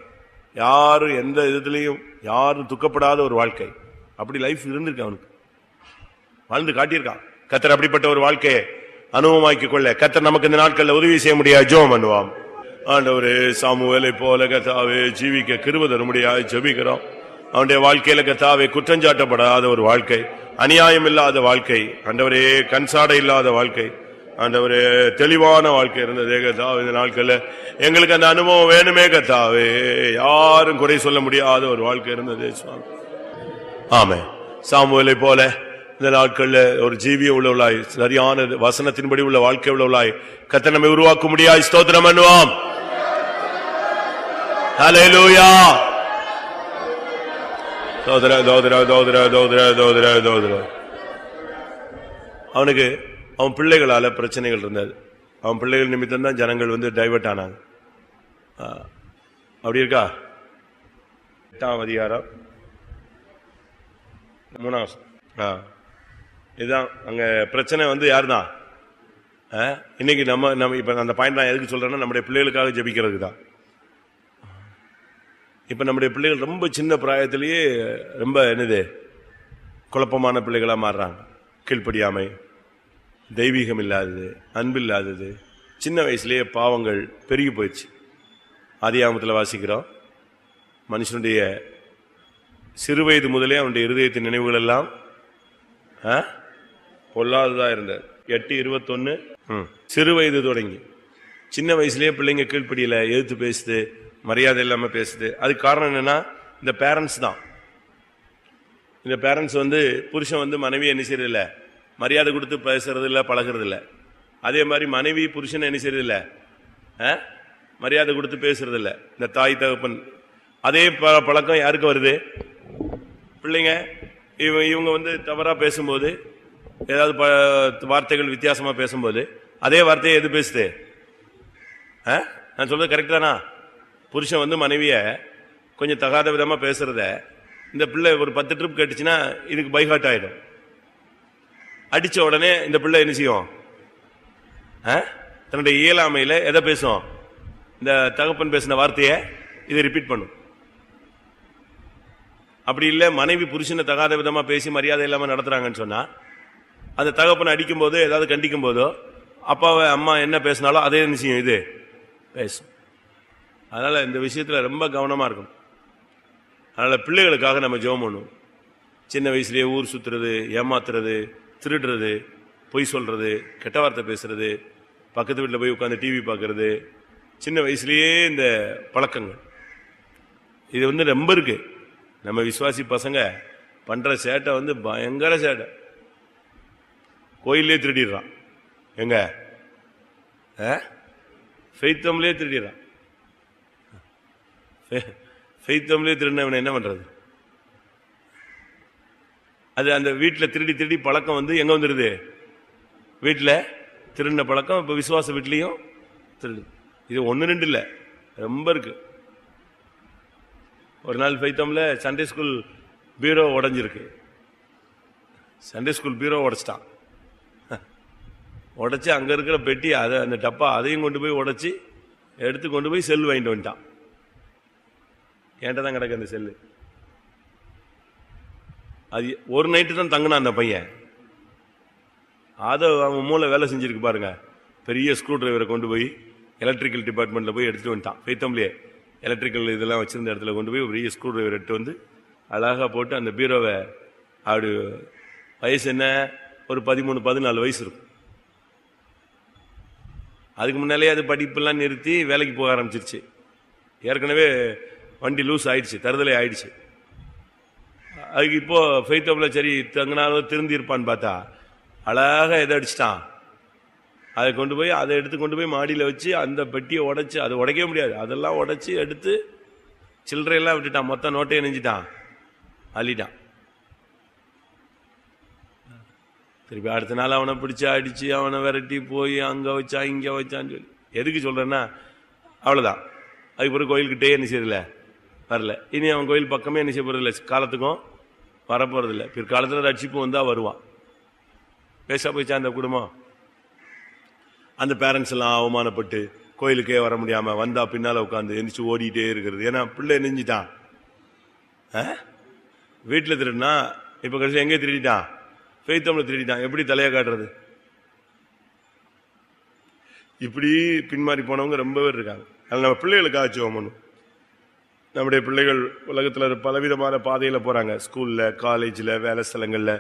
Speaker 1: யாரும் எந்த விதத்திலையும் யாரும் துக்கப்படாத ஒரு வாழ்க்கை, அப்படி லைஃப் இருந்திருக்கு, அவனுக்கு வாழ்ந்து காட்டியிருக்கான். கர்த்தர் அப்படிப்பட்ட ஒரு வாழ்க்கையை அனுபவமாக்கிக் கொள்ள கர்த்தர் நமக்கு இந்த நாட்களில் உதவி செய்ய முடியாது. ஜெபம் பண்ணுவோம். ஆண்டவரே, சாமுவேலை போல கர்த்தாவே ஜீவிக்க கிருபை தரும்படியாக ஜெபிக்கிறோம். அவனுடைய வாழ்க்கையில கர்த்தாவே குற்றஞ்சாட்டப்படாத ஒரு வாழ்க்கை, அநியாயம் இல்லாத வாழ்க்கை, ஆண்டவரே கண்சாடை இல்லாத வாழ்க்கை, ஆண்டவரே தெளிவான வாழ்க்கை இருந்ததே கர்த்தாவே. இந்த நாட்களில் எங்களுக்கு அந்த அனுபவம் வேணுமே கர்த்தாவே. யாரும் குறை சொல்ல முடியாத ஒரு வாழ்க்கை இருந்தது சுவாமி. ஆமே, சாமுவேலை போல இந்த நாட்கள்ல ஒரு ஜீவிய உள்ளவளாய், சரியான வசனத்தின்படி உள்ள வாழ்க்கை உள்ளவளாய் கர்த்தர் நம்மை உருவாக்க முடியாது. ஸ்தோத்திரம் பண்ணுவோம். ஹல்லேலூயா. தோதர தோதர தோதர தோதர தோதர தோதர. அவனுக்கு அவன் பிள்ளைகளால பிரச்சனைகள் இருந்தது. அவன் பிள்ளைகள் நிமித்தம் தான் ஜனங்கள் டைவர்ட் ஆனாங்க. அப்படி இருக்கா? 8ஆம் அதிகாரம் 3 இதுதான் அங்க பிரச்சனை. யாருதான் இன்னைக்கு நம்ம இப்ப அந்த பாயிண்ட் நான் எதுக்கு சொல்றேன்னா, நம்முடைய பிள்ளைகளுக்காக ஜெபிக்கிறதுக்கு தான். இப்ப நம்முடைய பிள்ளைகள் ரொம்ப சின்ன பிராயத்திலேயே ரொம்ப குழப்பமான பிள்ளைகளா மாறுறாங்க. கீழ்ப்படியாமை, தெய்வீகம் இல்லாதது, அன்பு இல்லாதது, சின்ன வயசுலேயே பாவங்கள் பெருகி போயிடுச்சு. ஆதியாகமத்தில் வாசிக்கிறோம், மனுஷனுடைய சிறுவயது முதலே அவனுடைய இருதயத்தின் நினைவுகள் எல்லாம் பொல்லாததா இருந்தது. 8:21. சிறு வயது தொடங்கி சின்ன வயசுலயே பிள்ளைங்க கீழ்ப்படியில எதிர்த்து பேசுது, மரியாதை இல்லாம பேசுது. அதுக்கு காரணம் என்னன்னா, இந்த பேரண்ட்ஸ் தான். இந்த பேரண்ட்ஸ் புருஷன் மனைவி என்ன செய்யறது இல்ல, மரியாதை கொடுத்து பேசுறது இல்ல, பழகிறது இல்ல. அதே மாதிரி மனைவி புருஷன் என்ன செய்யறது இல்ல, மரியாதை கொடுத்து பேசுறது இல்ல. இந்த தாய் தகப்பன் அதே பழக்கம் யாருக்கு வருது? பிள்ளைங்க. இவங்க தவறா பேசும்போது, ஏதாவது வார்த்தைகள் வித்தியாசமா பேசும்போது அதே வார்த்தையை எது பேசுது? நான் சொல்றது கரெக்ட் தானா? புருஷன் மனைவிய கொஞ்சம் தகாத விதமா பேசுறத இந்த பிள்ளை ஒரு 10 ட்ரிப் கேட்டுச்சுன்னா இதுக்கு பைஹார்ட் ஆயிடும். அடிச்ச உடனே இந்த பிள்ளை என்ன செய்யும்? தன்னுடைய இயலாமையில எதை பேசும்? இந்த தகப்பன் பேசின வார்த்தையை இதை ரிப்பீட் பண்ணும். அப்படி இல்லை மனைவி புருஷனை தகாத விதமா பேசி மரியாதை இல்லாம நடத்துறாங்கன்னு சொன்னா, அந்த தகப்பனை அடிக்கும் போதோ ஏதாவது கண்டிக்கும் போதோ அப்பாவை அம்மா என்ன பேசினாலும் அதே விஷயம் இது பேசும். அதனால இந்த விஷயத்துல ரொம்ப கவனமா இருக்கணும். அதனால பிள்ளைகளுக்காக நம்ம ஜெபம் பண்ணுவோம். சின்ன வயசுலயே ஊர் சுத்துறது, ஏமாத்துறது, திருடுறது, பொய் சொல்றது, கெட்ட வார்த்தை பேசுறது, பக்கத்து வீட்டில் போய் உட்காந்து டிவி பார்க்கறது, சின்ன வயசுலயே இந்த பழக்கங்கள் இது ரொம்ப இருக்கு. நம்ம விசுவாசி பசங்க பண்ற சேட்டை பயங்கர சேட்டை. கோயிலே திருடிடுறான், எங்க ஃபெய்த்தம்லே திருடிடுறான். ஃபெய்த்தம்லே திருடினவனை என்ன பண்றது? அது அந்த வீட்டில் திருடி திருடி பழக்கம் எங்க வந்துருது? வீட்டில் திருடின பழக்கம் இப்ப விசுவாச வீட்லயும் திருடு. இது 1-2 இல்லை, ரொம்ப இருக்கு. ஒரு நாள் ஃபைத்தம்ல சண்டே ஸ்கூல் பீரோ உடைஞ்சிருக்கு. சண்டே ஸ்கூல் பீரோ உடைச்சிட்டான். உடைச்சு அங்க இருக்கிற பெட்டி அதை அந்த டப்பா அதையும் கொண்டு போய் உடைச்சி எடுத்து கொண்டு போய் செல் வாங்கிட்டு வந்துட்டான். என்கிட்ட தான் கிடக்கு அந்த செல்லு. அது ஒரு நைட்டு தான் தங்கினான் அந்த பையன். அதை அவன் மூளை வேலை செஞ்சிருக்கு பாருங்க. பெரிய ஸ்க்ரூ டிரைவரை கொண்டு போய் எலக்ட்ரிக்கல் டிபார்ட்மெண்ட்ல போய் எடுத்துட்டு வந்துட்டான். ஃபைத்தம்லேயே எலக்ட்ரிக்கல் இதெல்லாம் வச்சிருந்த இடத்துல கொண்டு போய் பெரிய ஸ்க்ரூ டிரைவர் எடுத்து அழகா போட்டு அந்த பீரோவை அப்படி வயசு என்ன ஒரு 13-14 வயசு இருக்கும். அதுக்கு முன்னாலே அது படிப்பெல்லாம் நிறுத்தி வேலைக்கு போக ஆரம்பிச்சிருச்சு. ஏற்கனவே வண்டி லூஸ் ஆயிடுச்சு, தருதலை ஆயிடுச்சு. அதுக்கு இப்போ ஃபைத்தோப்ல சரி தங்கினாலும் திருந்தி இருப்பான்னு பார்த்தா அழகா எதை அடிச்சிட்டான். அதை கொண்டு போய் அதை எடுத்து கொண்டு போய் மாடியில் வச்சு அந்த பெட்டியை உடைச்சு, அதை உடைக்கவே முடியாது, அதெல்லாம் உடைச்சி எடுத்து சில்லறையெல்லாம் விட்டுட்டான். மொத்த நோட்டையை நெஞ்சிட்டான், அள்ளிட்டான். திருப்பி அடுத்த நாள் அவனை பிடிச்சி அடிச்சு அவனை விரட்டி போய் அங்க வச்சா இங்க வச்சான்னு சொல்லி. எதுக்கு சொல்றேன்னா அவ்வளவுதான். அதுக்கு பிறகு கோயில்கிட்டே என்ன செய்யறதில்ல, வரல. இனி அவன் கோயில் பக்கமே என்ன செய்ய போறதில்லை, காலத்துக்கும் வரப்போறதில்லை. பிற்காலத்தில் ரட்சிப்பு வந்தா வருவான். பேசா போயிச்சா அந்த குடும்பம். அந்த பேரண்ட்ஸ் எல்லாம் அவமானப்பட்டு கோயிலுக்கே வர முடியாம வந்தா பின்னால உட்காந்து எந்திரிச்சு ஓடிட்டே இருக்கிறது. ஏன்னா பிள்ளை நெஞ்சிட்டான். வீட்டில் திருடினா இப்ப கடைசி எங்கே திருடிட்டான், ஃபெய்த்தம்ல திருடிட்டான். எப்படி தலையை காட்டுறது? இப்படி பின்மாறி போனவங்க ரொம்ப பேர் இருக்காங்க. அதில் நம்ம பிள்ளைகளுக்காக ஜெபம் பண்ணும். நம்முடைய பிள்ளைகள் உலகத்தில் பலவிதமான பாதையில் போறாங்க. ஸ்கூல்ல, காலேஜில், வேலை ஸ்தலங்கள்ல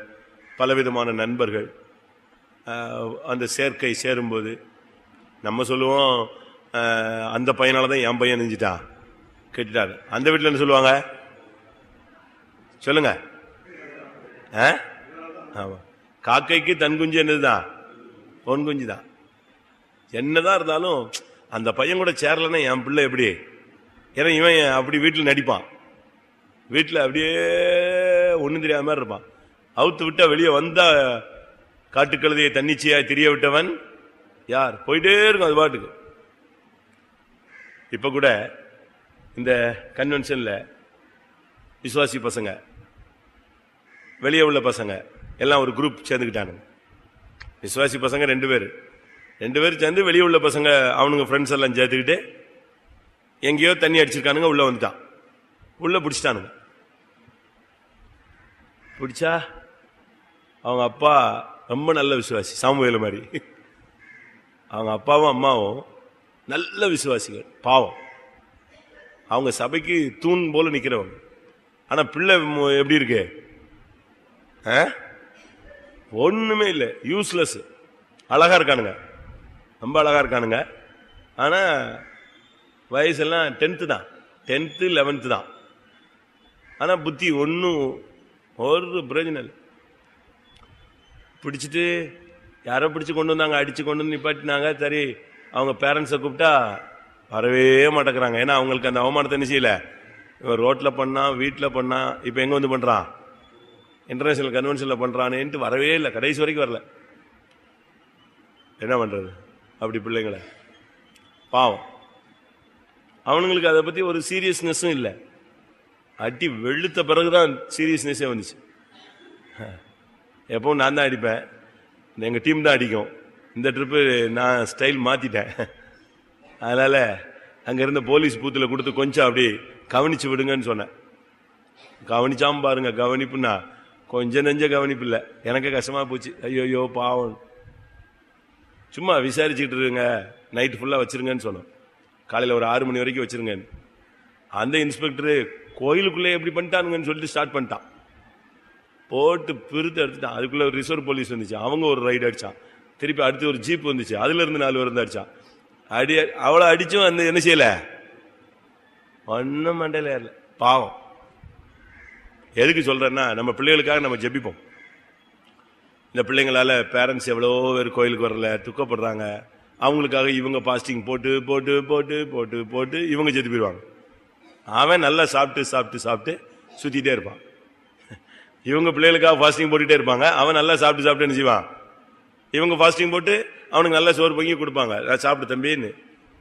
Speaker 1: பலவிதமான நண்பர்கள். அந்த சேர்க்கை சேரும்போது நம்ம சொல்லுவோம், அந்த பையனால தான் என் பையன் நெஞ்சிட்டான் கெட்டுட்டாரு. அந்த வீட்டில் என்ன சொல்லுவாங்க சொல்லுங்க? ஆமா, காக்கைக்கு தன் குஞ்சு என்னதுதான், பொன் குஞ்சு தான். என்னதான் இருந்தாலும் அந்த பையன் கூட சேரலன்னா என் பிள்ளை எப்படி? ஏன்னா இவன் அப்படி வீட்டில் நடிப்பான், வீட்டில் அப்படியே ஒன்றும் தெரியாத மாதிரி இருப்பான். அவுத்து விட்டா வெளியே வந்தா காட்டுக்கழுதையை தன்னிச்சையாய் திரிய விட்டவன் யார்? போயிட்டே இருக்கும் அது பாட்டுக்கு. இப்ப கூட இந்த கன்வென்ஷன்ல விசுவாசி பசங்க, வெளியே உள்ள பசங்க எல்லாம் ஒரு குரூப் சேர்ந்துக்கிட்டானுங்க. விசுவாசி பசங்க 2 பேர் சேர்ந்து வெளியே உள்ள பசங்க அவனுங்க ஃப்ரெண்ட்ஸ் எல்லாம் சேர்த்துக்கிட்டு எங்கேயோ தண்ணி அடிச்சிருக்கானுங்க. உள்ள வந்துட்டான், உள்ள பிடிச்சிட்டானுங்க. பிடிச்சா அவங்க அப்பா ரொம்ப நல்ல விசுவாசி, சாமுவேல் மாதிரி. அவங்க அப்பாவும் அம்மாவும் நல்ல விசுவாசிகள், பாவம். அவங்க சபைக்கு தூண் போல நிக்கிறவங்க. ஆனா பிள்ளை எப்படி இருக்கு? ஒண்ணுமே இல்லை, யூஸ்லெஸ். அழகா இருக்கானுங்க, ரொம்ப அழகா இருக்கானுங்க. ஆனா வயசெல்லாம் 10th தான், 10th 11th தான். ஆனா புத்தி ஒன்னும் ஒரு பிரயோஜனம் இல்லை. பிடிச்சிட்டு யாரோ பிடிச்சு கொண்டு வந்தாங்க, அடிச்சு கொண்டு வந்து நிப்பாட்டினாங்க. சரி, அவங்க பேரண்ட்ஸை கூப்பிட்டா வரவே மாட்டேங்கிறாங்க. ஏன்னா அவங்களுக்கு அந்த அவமானத்தை என்ன செய்யல. இவன் ரோட்ல பண்ணா, வீட்டில் பண்ணா, இப்ப எங்க வந்து பண்றான், இன்டர்நேஷனல் கன்வென்ஷன்ல பண்றானேன்ட்டு வரவே இல்லை. கடைசி வரைக்கும் வரல. என்ன பண்றது அப்படி பிள்ளைங்களை? பாவம். அவனுங்களுக்கு அதை பத்தி ஒரு சீரியஸ்னஸும் இல்லை. அடி வெளுத்த பிறகுதான் சீரியஸ்னஸே வந்துச்சு. எப்பவும் நான் தான் அடிப்பேன், எங்க டீம் தான் அடிக்கும். இந்த ட்ரிப்பு நான் ஸ்டைல் மாத்திட்டேன். அதனால அங்க இருந்த போலீஸ் பூத்துல கொடுத்து கொஞ்சம் அப்படி கவனிச்சு விடுங்கன்னு சொன்னேன். கவனிச்சாம பாருங்க. கவனிப்புன்னா கொஞ்சம் நெஞ்ச கவனிப்பு இல்லை. எனக்கு கஷ்டமா போச்சு. ஐயோ பாவம். சும்மா விசாரிச்சுக்கிட்டு இருங்க, நைட்டு ஃபுல்லா வச்சிருங்கன்னு சொன்னோம். காலையில் ஒரு 6 மணி வரைக்கும் வச்சிருங்க. அந்த இன்ஸ்பெக்டரு கோயிலுக்குள்ளே எப்படி பண்ணிட்டானுங்கன்னு சொல்லிட்டு ஸ்டார்ட் பண்ணிட்டான். போட்டு பிரித்து எடுத்துட்டான். அதுக்குள்ள ஒரு ரிசர்வ் போலீஸ் வந்துச்சு, அவங்க ஒரு ரைடு அடிச்சான். திருப்பி அடுத்து ஒரு ஜீப் வந்துச்சு, அதுல இருந்து 4 பேர் அடிச்சான். அவளை அடிச்சும் அந்த என்ன செய்யல, ஒன்னும் மண்டையில ஏறல. பாவம். எதுக்கு சொல்றேன்னா, நம்ம பிள்ளைகளுக்காக நம்ம ஜெபிப்போம். இந்த பிள்ளைங்களால பேரண்ட்ஸ் எவ்வளோ பேர் கோயிலுக்கு வரல, துக்கப்படுறாங்க. அவங்களுக்காக இவங்க பாஸ்டிங் போட்டு போட்டு போட்டு போட்டு போட்டு இவங்க செத்து போயிடுவாங்க. அவன் நல்லா சாப்பிட்டு சாப்பிட்டு சாப்பிட்டு சுத்திட்டே இருப்பான். இவங்க பிள்ளைகளுக்காக ஃபாஸ்டிங் போட்டுட்டே இருப்பாங்க. அவன் நல்லா சாப்பிட்டு சாப்பிட்டு என்ன செய்வான், இவங்க ஃபாஸ்டிங் போட்டு அவனுக்கு நல்லா சோறு பொங்கி கொடுப்பாங்க. சாப்பிட்டு தம்பின்னு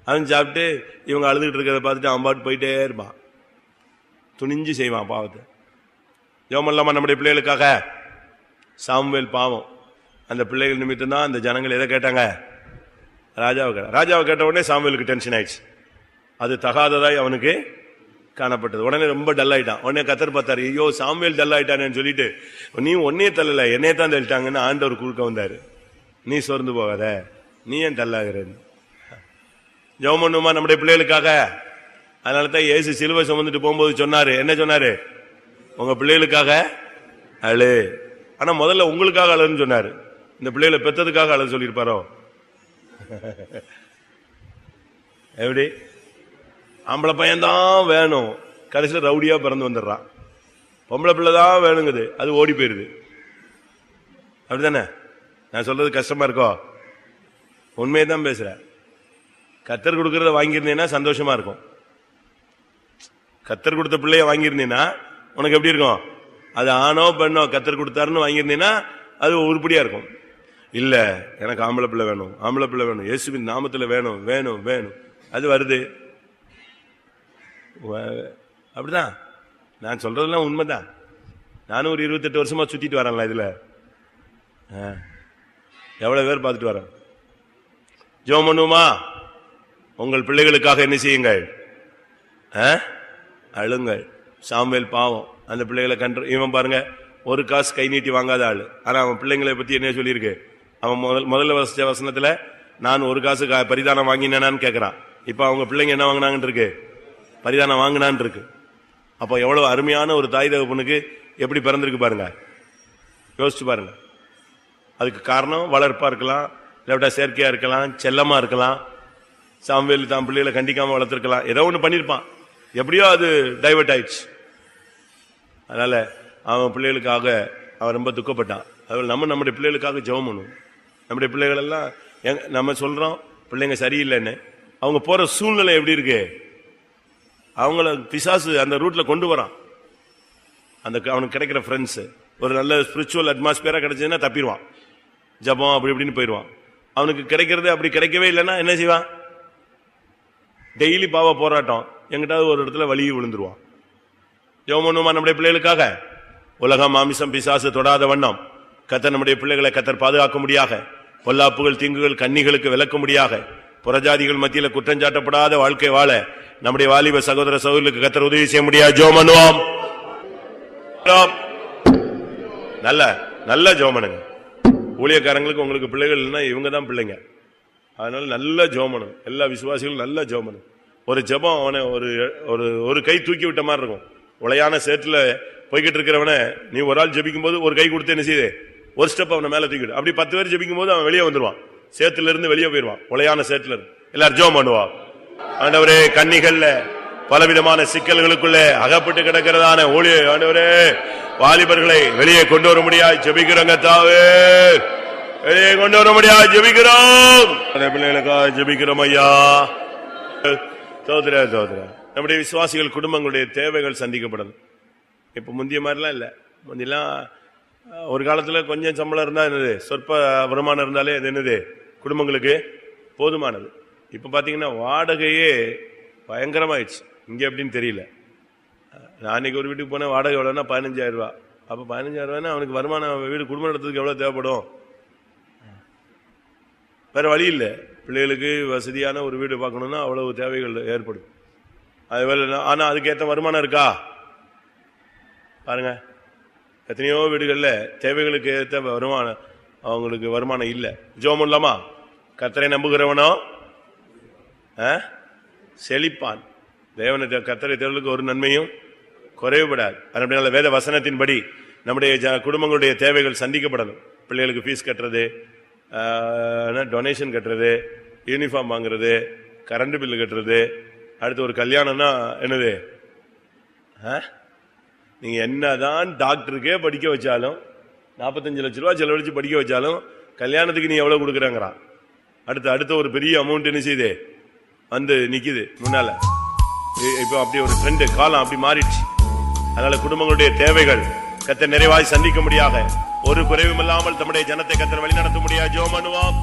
Speaker 1: அவன் சாப்பிட்டு இவங்க அழுதுகிட்டு இருக்கிறத பார்த்துட்டு அவன் பாட்டு போயிட்டே இருப்பான். துணிஞ்சு செய்வான் பாவத்தை. ஜெபம் இல்லாம நம்முடைய பிள்ளைகளுக்காக. சாமுவேல் பாவம், அந்த பிள்ளைகள் நிமித்தம் தான் அந்த ஜனங்கள் எதை கேட்டாங்க, ராஜாவை கேட்ட உடனே சாமுவேலுக்கு டென்ஷன் ஆயிடுச்சு. அது தகாததாய் அவனுக்கு காணப்பட்டது. உடனே ரொம்ப டல் ஆயிட்டான். உடனே கத்தர் பார்த்தாரு, ஐயோ சாமுவேல் டல் ஆயிட்டானேன்னு சொல்லிட்டு, நீ ஒன்னே தள்ளல என்னையே தான் தள்ளிட்டாங்கன்னு ஆண்டவர் குறுக்க வந்தாரு. நீ சோர்ந்து போகாத, நீ ஏன் டல் ஆகுற. ஜெபம் பண்ணுமா நம்முடைய பிள்ளைகளுக்காக. அதனால தான் இயேசு சிலுவை சுமந்துட்டு போகும்போது சொன்னாரு, என்ன சொன்னாரு, உங்க பிள்ளைகளுக்காக அழு, ஆனா முதல்ல உங்களுக்காக அழுன்னு சொன்னாரு. இந்த பிள்ளைகளை பெத்ததுக்காக அழு சொல்லியிருப்பாரோ. எப்படி ஆம்பளை பையன்தான் வேணும், கடைசியில் ரவுடியா பிறந்து வந்துடுறான். பொம்பளை பிள்ளை தான் வேணுங்குது, அது ஓடி போயிருது. அப்படித்தானே? நான் சொல்றது கஷ்டமா இருக்கோ? உண்மையை தான் பேசுறேன். கத்தர் கொடுக்கறத வாங்கியிருந்தீங்கன்னா சந்தோஷமா இருக்கும். கத்தர் கொடுத்த பிள்ளைய வாங்கியிருந்தீங்கன்னா உனக்கு எப்படி இருக்கும்? அது ஆணோ பெண்ணோ கத்தர் கொடுத்தாருன்னு வாங்கியிருந்தீங்கன்னா அது உருப்படியா இருக்கும். இல்ல எனக்கு ஆம்பளை பிள்ளை வேணும், ஆம்பளை பிள்ளை வேணும், இயேசுவின் நாமத்துல வேணும் வேணும் வேணும், அது வருது. அப்படிதான் நான் சொல்றதெல்லாம் உண்மைதான். நானும் ஒரு 28 வருஷமா சுத்திட்டு வரேன்ல, இதுல எவ்வளவு பேர் பார்த்துட்டு வரேன். ஜெபம் பண்ணுவோமா? உங்கள் பிள்ளைகளுக்காக என்ன செய்யுங்கள், அழுங்கள். சாமுவேல் பாவம், அந்த பிள்ளைகளை இவன் பாருங்க, ஒரு காசு கை நீட்டி வாங்காத ஆளு. ஆனா அவன் பிள்ளைங்களை பத்தி என்ன சொல்லியிருக்கு, அவன் முதல்ல வசனத்துல நான் ஒரு காசு பரிதானம் வாங்கினேனான்னு கேட்கிறான். இப்ப அவங்க பிள்ளைங்க என்ன வாங்கினாங்கன்னு இருக்கு, பரிதானம் வாங்கினான் இருக்கு. அப்ப எவ்வளவு அருமையான ஒரு தாய் தகப்பனுக்கு எப்படி பிறந்திருக்கு பாருங்க, யோசிச்சு பாருங்க. அதுக்கு காரணம் வளர்ப்பா இருக்கலாம், இல்லாவிட்டா செயற்கையா இருக்கலாம், செல்லமா இருக்கலாம். சாமுவேல் தான் பிள்ளைகளை கண்டிக்காம வளர்த்திருக்கலாம், ஏதோ ஒண்ணு பண்ணிருப்பான். எப்படியோ அது டைவர்ட் ஆயிடுச்சு. அதனால அவன் பிள்ளைகளுக்காக அவன் ரொம்ப துக்கப்பட்டான். அதுல நம்முடைய பிள்ளைகளுக்காக ஜெபம் பண்ணும். நம்முடைய பிள்ளைகள் எல்லாம் நம்ம சொல்றோம் பிள்ளைங்க சரியில்லைன்னு, அவங்க போற சூழ்நிலை எப்படி இருக்கு, அவங்கள பிசாசு அந்த ரூட்ல கொண்டு வரான். அந்த அவனுக்கு கிடைக்கிற ஃப்ரெண்ட்ஸ் ஒரு நல்ல ஸ்பிரிச்சுவல் அட்மாஸ்பியரா கிடைச்சதுன்னா தப்பிடுவான், ஜபம் அப்படி இப்படின்னு போயிடுவான். அவனுக்கு கிடைக்கிறது அப்படி கிடைக்கவே இல்லைன்னா என்ன செய்வான், டெய்லி பாவ போராட்டம், எங்கிட்டாவது ஒரு இடத்துல வலி விழுந்துருவான். ஜெபம் பண்ணுமா நம்முடைய பிள்ளைகளுக்காக. உலகம் மாமிசம் பிசாசு தொடாத வண்ணம் கத்தர் நம்முடைய பிள்ளைகளை கத்தர் பாதுகாக்க முடியாக, பொல்லாப்புகள் தீங்குகள் கன்னிகளுக்கு விலக்க முடியாக, புறஜாதிகள் மத்தியில குற்றஞ்சாட்டப்படாத வாழ்க்கை வாழ நம்முடைய வாலிப சகோதர சகோதரர்களுக்கு கத்தர் உதவி செய்ய முடியாது. ஜெபம் பண்ணுவோம். நல்ல நல்ல ஜெபம் பண்ணுங்க. ஊழியக்காரங்களுக்கு உங்களுக்கு பிள்ளைகள் இல்லைன்னா இவங்க தான் பிள்ளைங்க. அதனால நல்ல ஜெபம் பண்ணணும். எல்லா விசுவாசிகளும் நல்ல ஜெபம் பண்ணணும். ஒரு ஜெபம் அவனை ஒரு கை தூக்கி விட்ட மாதிரி இருக்கும். உளையான சேற்றுல போய்கிட்டு இருக்கிறவன நீ ஒரு ஆள் ஜெபிக்கும் போது ஒரு கை கொடுத்து என்ன செய்யுது, ஒரு ஸ்டெப் அவனை மேல தூக்கிட்டு, அப்படி 10 பேர் ஜெபிக்கும் போது அவன் வெளியே வந்துருவான், சேத்துல இருந்து வெளியே போயிடுவான், உளையான சேத்துல இருந்து. எல்லாரும் ஜெபம் பண்ணுவான். ஆண்டவரே, கன்னிகள்ல பலவிதமான சிக்கல்களுக்குள்ளே அகப்பட்டு கிடக்கிறதான ஊழிய ஆண்டவரே வாலிபர்களை வெளியே கொண்டு வர முடியாது ஜெபிக்கிறோங்க. தாவே வெளியே கொண்டு வர முடியாது ஜெபிக்கிறோம். பிள்ளைகளுக்காக ஜெபிக்கிறோம் ஐயா. சோதர சோதர நம்முடைய விசுவாசிகள் குடும்பங்களுடைய தேவைகள் சந்திக்கப்படணும். இப்ப முந்திய மாதிரிலாம் இல்ல. முந்தியெல்லாம் ஒரு காலத்துல கொஞ்சம் சம்பளம் இருந்தா என்னது, சொற்ப வருமானம் இருந்தாலே அது என்னது குடும்பங்களுக்கு போதுமானது. இப்ப பாத்தீங்கன்னா வாடகையே பயங்கரமாயிடுச்சு. இங்க எப்படின்னு தெரியல. நான் இன்னைக்கு ஒரு வீட்டுக்கு போன வாடகை எவ்வளவுனா 15,000 ரூபாய். அப்ப 15,000 ரூபாய்னா அவனுக்கு வருமானம் வீடு குடும்பம் நடத்துறதுக்கு எவ்வளவு தேவைப்படும்? வேற வழி இல்லை. பிள்ளைகளுக்கு வசதியான ஒரு வீடு பார்க்கணும்னா அவ்வளவு தேவைகள் ஏற்படும். அதுவேளை ஆனா அதுக்கேற்ற வருமானம் இருக்கா? பாருங்க, எத்தனையோ வீடுகளில் தேவைகளுக்கு ஏற்ற வருமானம், அவங்களுக்கு வருமானம் இல்லை. ஜெபம் பண்ணலாமா? கர்த்தரை நம்புகிறவனோ செழிப்பான். தேவனை கர்த்தரை தேவனுக்கு ஒரு நன்மையும் குறைவுபடாது. அதனால வேத வசனத்தின்படி நம்முடைய குடும்பங்களுடைய தேவைகள் சந்திக்கப்படணும். பிள்ளைகளுக்கு ஃபீஸ் கட்டுறது, டொனேஷன் கட்டுறது, யூனிஃபார்ம் வாங்குறது, கரண்ட் பில்லு கட்டுறது, அடுத்து ஒரு கல்யாணம்னா என்னது, நீங்க என்னதான் டாக்டருக்கே படிக்க வச்சாலும் 45 லட்சம் ரூபாய் செலவழிச்சு படிக்க வச்சாலும் கல்யாணத்துக்கு நீ எவ்வளவு கொடுக்குறாங்கிறான். அடுத்த ஒரு பெரிய அமௌண்ட் என்ன செய்யுது வந்து நிக்குது முன்னால. இப்போ அப்படி ஒரு ட்ரெண்ட், காலம் அப்படி மாறிடுச்சு. அதனால குடும்பங்களுடைய தேவைகள் கர்த்தர் நிறைவாய் சந்திக்க முடியாக ஒரு குறைவும் இல்லாமல் தம்முடைய ஜனத்தை கர்த்தர் வழி நடத்த முடியாது. ஜெபம் பண்ணுவோம்.